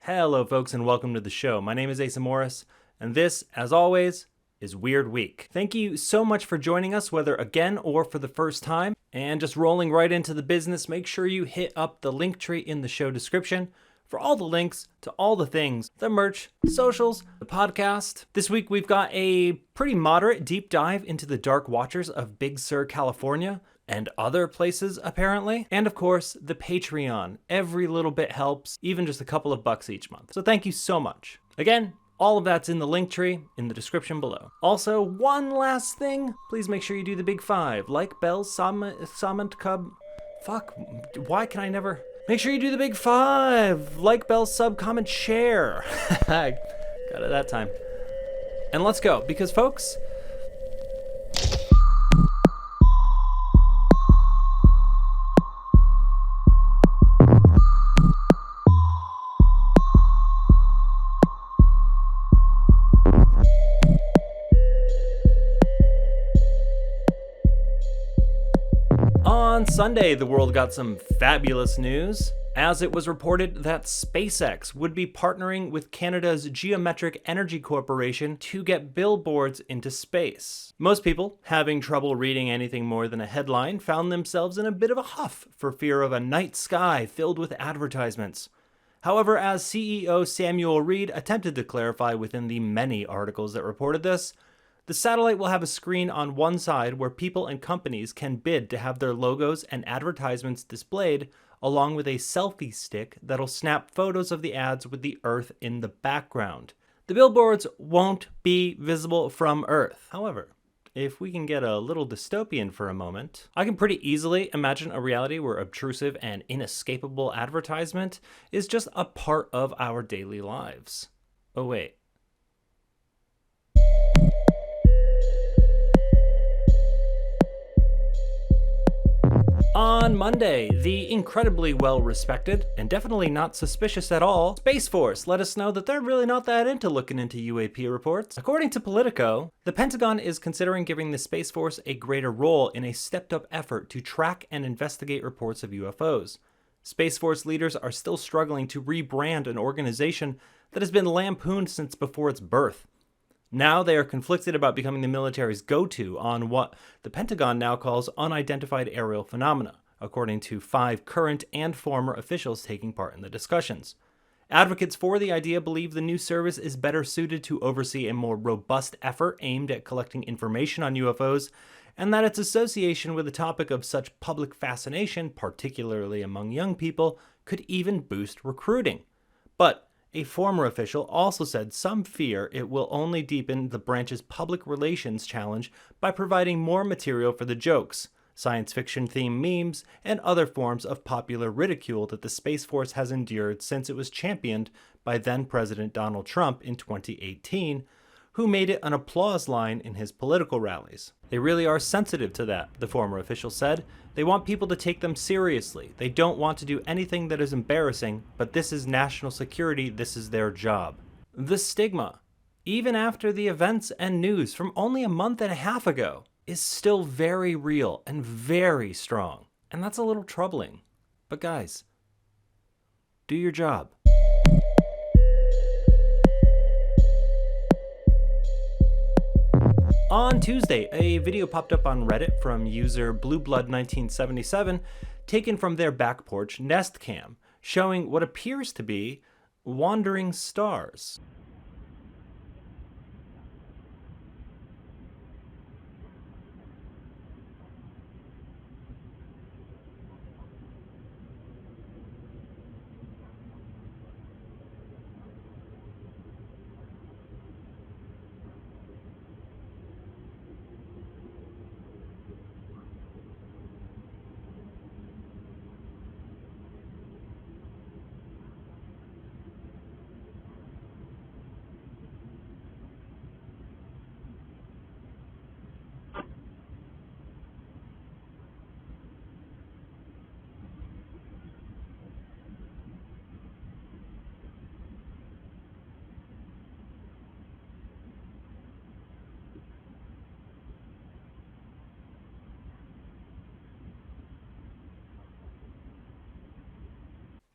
Hello, folks, and welcome to the show. My name is Asa Morris, and this, as always, is Weird Week. Thank you so much for joining us, whether again or for the first time. And just rolling right into the business, make sure you hit up the link tree in the show description for all the links to all the things, the merch, socials, the podcast. This week, we've got a pretty moderate deep dive into the Dark Watchers of Big Sur, California, and other places, apparently. And of course, the Patreon. Every little bit helps, even just a couple of bucks each month. So thank you so much. Again, all of that's in the link tree in the description below. Also, one last thing. Please make sure you do the big five. Like, bell, comment, cub. Fuck, why can I never... Make sure you do the big five. Like, bell, sub, comment, share. I got it that time. And let's go, because folks... On Sunday, the world got some fabulous news, as it was reported that SpaceX would be partnering with Canada's Geometric Energy Corporation to get billboards into space. Most people, having trouble reading anything more than a headline, found themselves in a bit of a huff for fear of a night sky filled with advertisements. However, as CEO Samuel Reed attempted to clarify within the many articles that reported this, the satellite will have a screen on one side where people and companies can bid to have their logos and advertisements displayed, along with a selfie stick that'll snap photos of the ads with the Earth in the background. The billboards won't be visible from Earth. However, if we can get a little dystopian for a moment, I can pretty easily imagine a reality where obtrusive and inescapable advertisement is just a part of our daily lives. Oh wait. On Monday, the incredibly well-respected, and definitely not suspicious at all, Space Force let us know that they're really not that into looking into UAP reports. According to Politico, the Pentagon is considering giving the Space Force a greater role in a stepped-up effort to track and investigate reports of UFOs. Space Force leaders are still struggling to rebrand an organization that has been lampooned since before its birth. Now they are conflicted about becoming the military's go-to on what the Pentagon now calls unidentified aerial phenomena, according to 5 current and former officials taking part in the discussions. Advocates for the idea believe the new service is better suited to oversee a more robust effort aimed at collecting information on UFOs, and that its association with a topic of such public fascination, particularly among young people, could even boost recruiting. But a former official also said some fear it will only deepen the branch's public relations challenge by providing more material for the jokes, science fiction-themed memes, and other forms of popular ridicule that the Space Force has endured since it was championed by then-President Donald Trump in 2018, who made it an applause line in his political rallies. They really are sensitive to that, the former official said. They want people to take them seriously. They don't want to do anything that is embarrassing, but this is national security, this is their job. The stigma, even after the events and news from only a month and a half ago, is still very real and very strong. And that's a little troubling. But guys, do your job. On Tuesday, a video popped up on Reddit from user BlueBlood1977, taken from their back porch Nest Cam, showing what appears to be wandering stars.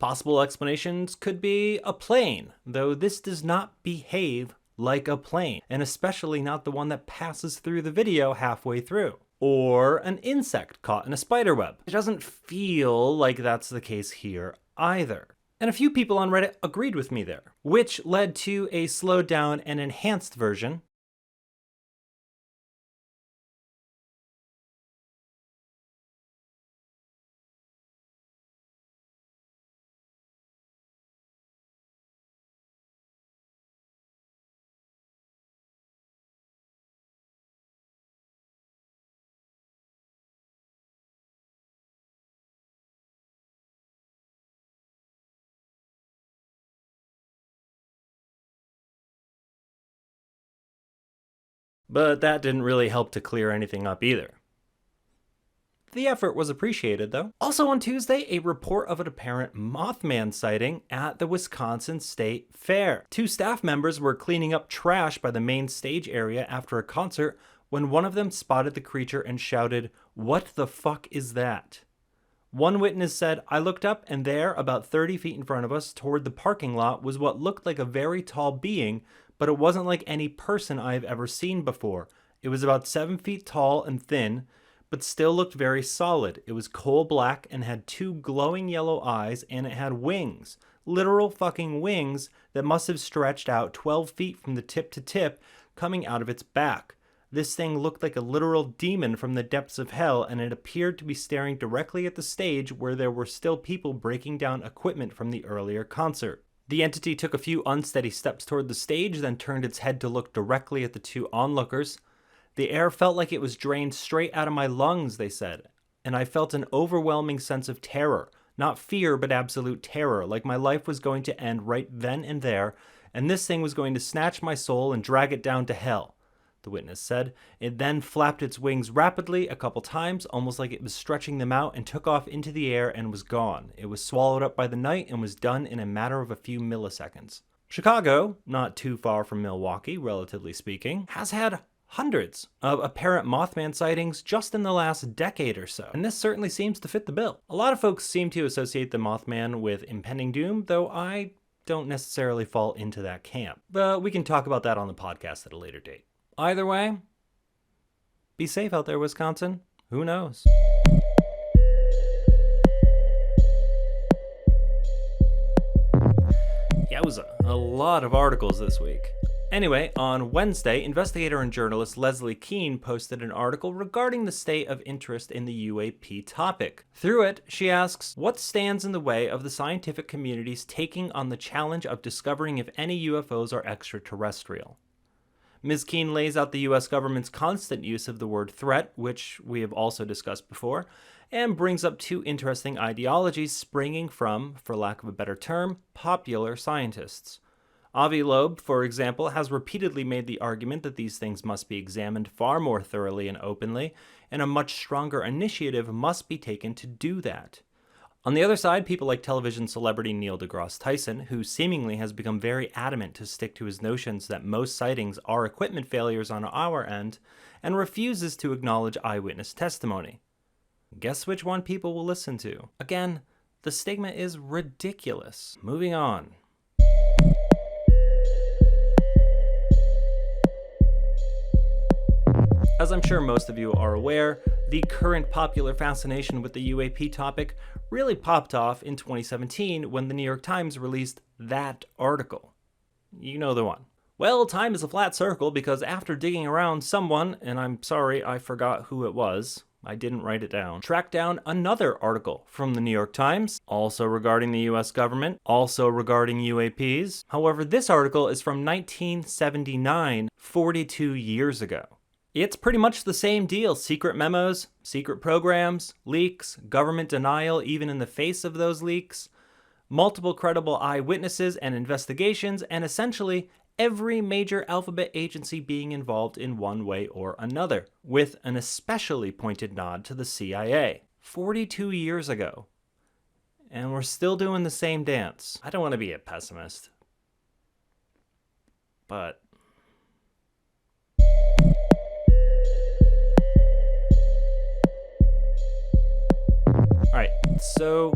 Possible explanations could be a plane, though this does not behave like a plane, and especially not the one that passes through the video halfway through. Or an insect caught in a spider web. It doesn't feel like that's the case here either. And a few people on Reddit agreed with me there, which led to a slowed down and enhanced version. But that didn't really help to clear anything up either. The effort was appreciated, though. Also on Tuesday, a report of an apparent Mothman sighting at the Wisconsin State Fair. 2 staff members were cleaning up trash by the main stage area after a concert when one of them spotted the creature and shouted, "What the fuck is that?" One witness said, "I looked up and there, about 30 feet in front of us, toward the parking lot, was what looked like a very tall being, but it wasn't like any person I've ever seen before. It was about 7 feet tall and thin, but still looked very solid. It was coal black and had 2 glowing yellow eyes, and it had wings. Literal fucking wings that must have stretched out 12 feet from the tip to tip, coming out of its back. This thing looked like a literal demon from the depths of hell, and it appeared to be staring directly at the stage where there were still people breaking down equipment from the earlier concert. The entity took a few unsteady steps toward the stage, then turned its head to look directly at the 2 onlookers. The air felt like it was drained straight out of my lungs," they said, "and I felt an overwhelming sense of terror. Not fear, but absolute terror, like my life was going to end right then and there, and this thing was going to snatch my soul and drag it down to hell," the witness said. "It then flapped its wings rapidly a couple times, almost like it was stretching them out, and took off into the air and was gone. It was swallowed up by the night and was done in a matter of a few milliseconds." Chicago, not too far from Milwaukee, relatively speaking, has had hundreds of apparent Mothman sightings just in the last decade or so, and this certainly seems to fit the bill. A lot of folks seem to associate the Mothman with impending doom, though I don't necessarily fall into that camp. But we can talk about that on the podcast at a later date. Either way, be safe out there, Wisconsin. Who knows? Yeah, it was a lot of articles this week. Anyway, on Wednesday, investigator and journalist Leslie Keene posted an article regarding the state of interest in the UAP topic. Through it, she asks, what stands in the way of the scientific community's taking on the challenge of discovering if any UFOs are extraterrestrial? Ms. Keene lays out the U.S. government's constant use of the word threat, which we have also discussed before, and brings up 2 interesting ideologies springing from, for lack of a better term, popular scientists. Avi Loeb, for example, has repeatedly made the argument that these things must be examined far more thoroughly and openly, and a much stronger initiative must be taken to do that. On the other side, people like television celebrity Neil deGrasse Tyson, who seemingly has become very adamant to stick to his notions that most sightings are equipment failures on our end, and refuses to acknowledge eyewitness testimony. Guess which one people will listen to? Again, the stigma is ridiculous. Moving on. As I'm sure most of you are aware, the current popular fascination with the UAP topic really popped off in 2017 when the New York Times released that article. You know the one. Well, time is a flat circle because after digging around, someone, and I'm sorry I forgot who it was, I didn't write it down, tracked down another article from the New York Times, also regarding the US government, also regarding UAPs. However, this article is from 1979, 42 years ago. It's pretty much the same deal. Secret memos, secret programs, leaks, government denial even in the face of those leaks, multiple credible eyewitnesses and investigations, and essentially every major alphabet agency being involved in one way or another, with an especially pointed nod to the CIA. 42 years ago. And we're still doing the same dance. I don't want to be a pessimist, but Alright, so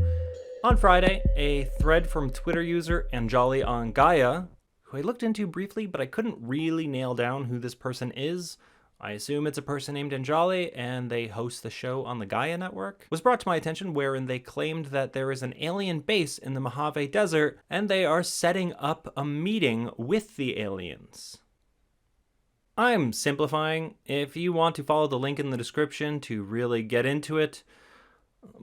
On Friday, a thread from Twitter user Anjali on Gaia, who I looked into briefly, but I couldn't really nail down who this person is. I assume it's a person named Anjali, and they host the show on the Gaia network, was brought to my attention wherein they claimed that there is an alien base in the Mojave Desert, and they are setting up a meeting with the aliens. I'm simplifying. If you want to follow the link in the description to really get into it,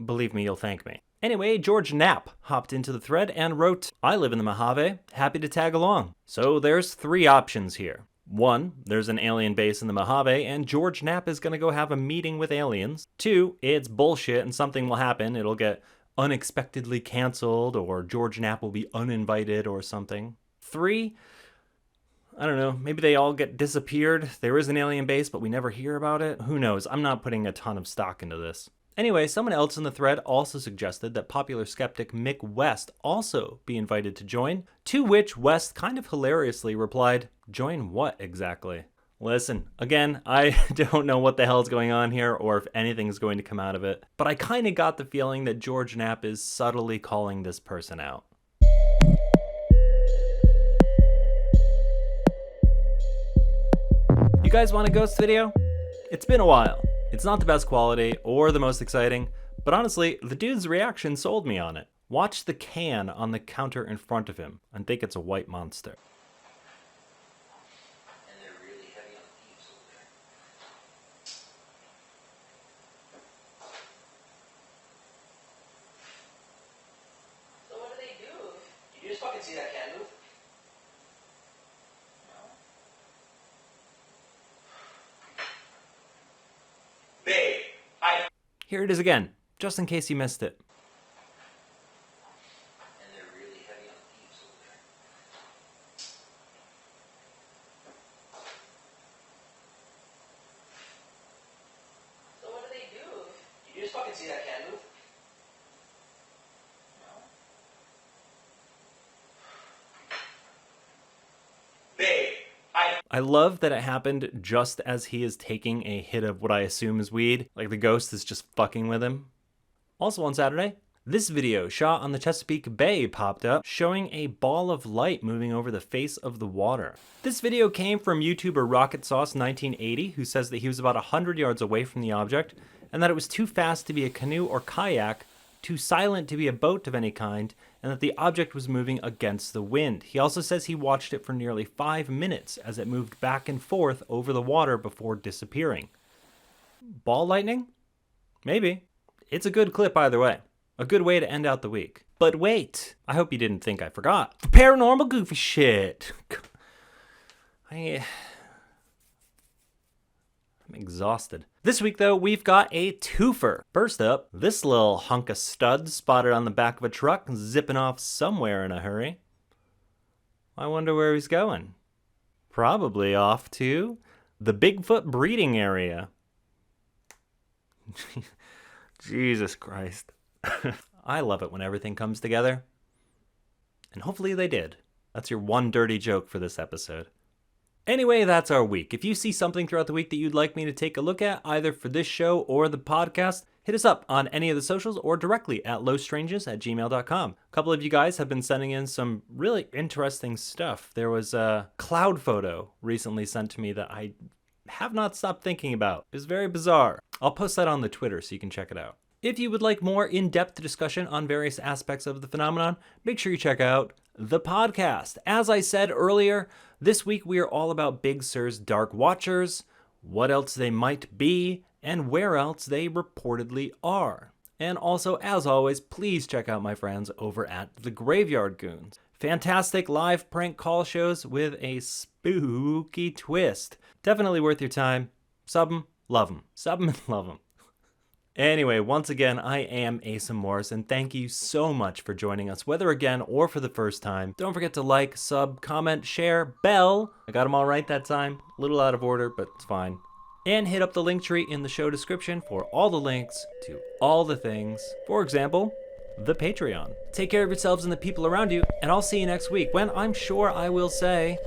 believe me, you'll thank me. Anyway, George Knapp hopped into the thread and wrote, "I live in the Mojave, happy to tag along." So there's 3 options here. 1, there's an alien base in the Mojave and George Knapp is going to go have a meeting with aliens. 2, it's bullshit and something will happen. It'll get unexpectedly canceled or George Knapp will be uninvited or something. 3, I don't know, maybe they all get disappeared. There is an alien base, but we never hear about it. Who knows? I'm not putting a ton of stock into this. Anyway, someone else in the thread also suggested that popular skeptic Mick West also be invited to join, to which West kind of hilariously replied, "Join what exactly?" Listen, again, I don't know what the hell's going on here or if anything's going to come out of it, but I kind of got the feeling that George Knapp is subtly calling this person out. You guys want a ghost video? It's been a while. It's not the best quality or the most exciting, but honestly, the dude's reaction sold me on it. Watch the can on the counter in front of him and think it's a white monster. And they're really heavy on thieves over there. So what do they do? Did you just fucking see that can move? Babe, Here it is again, just in case you missed it. And they're really heavy on thieves over there. So what do they do? Did you just fucking see that can move? No. Babe, I love that it happened just as he is taking a hit of what I assume is weed, like the ghost is just fucking with him. Also on Saturday, this video shot on the Chesapeake Bay popped up, showing a ball of light moving over the face of the water. This video came from YouTuber Rocket Sauce 1980, who says that he was about 100 yards away from the object, and that it was too fast to be a canoe or kayak, too silent to be a boat of any kind, and that the object was moving against the wind. He also says he watched it for nearly 5 minutes as it moved back and forth over the water before disappearing. Ball lightning? Maybe. It's a good clip either way. A good way to end out the week. But wait, I hope you didn't think I forgot. The paranormal goofy shit. I'm exhausted. This week, though, we've got a twofer. First up, this little hunk of stud spotted on the back of a truck, zipping off somewhere in a hurry. I wonder where he's going. Probably off to the Bigfoot breeding area. Jesus Christ. I love it when everything comes together. And hopefully they did. That's your one dirty joke for this episode. Anyway, that's our week. If you see something throughout the week that you'd like me to take a look at, either for this show or the podcast, hit us up on any of the socials or directly at lowstranges@gmail.com. A couple of you guys have been sending in some really interesting stuff. There was a cloud photo recently sent to me that I have not stopped thinking about. It was very bizarre. I'll post that on the Twitter so you can check it out. If you would like more in-depth discussion on various aspects of the phenomenon, make sure you check out the podcast. As I said earlier, this week we are all about Big Sur's Dark Watchers, what else they might be, and where else they reportedly are. And also, as always, please check out my friends over at the Graveyard Goons. Fantastic live prank call shows with a spooky twist. Definitely worth your time. Sub 'em, love 'em. Sub 'em and love 'em. Anyway, once again, I am Asa Morris, and thank you so much for joining us, whether again or for the first time. Don't forget to like, sub, comment, share, bell. I got them all right that time. A little out of order, but it's fine. And hit up the link tree in the show description for all the links to all the things. For example, the Patreon. Take care of yourselves and the people around you, and I'll see you next week when I'm sure I will say...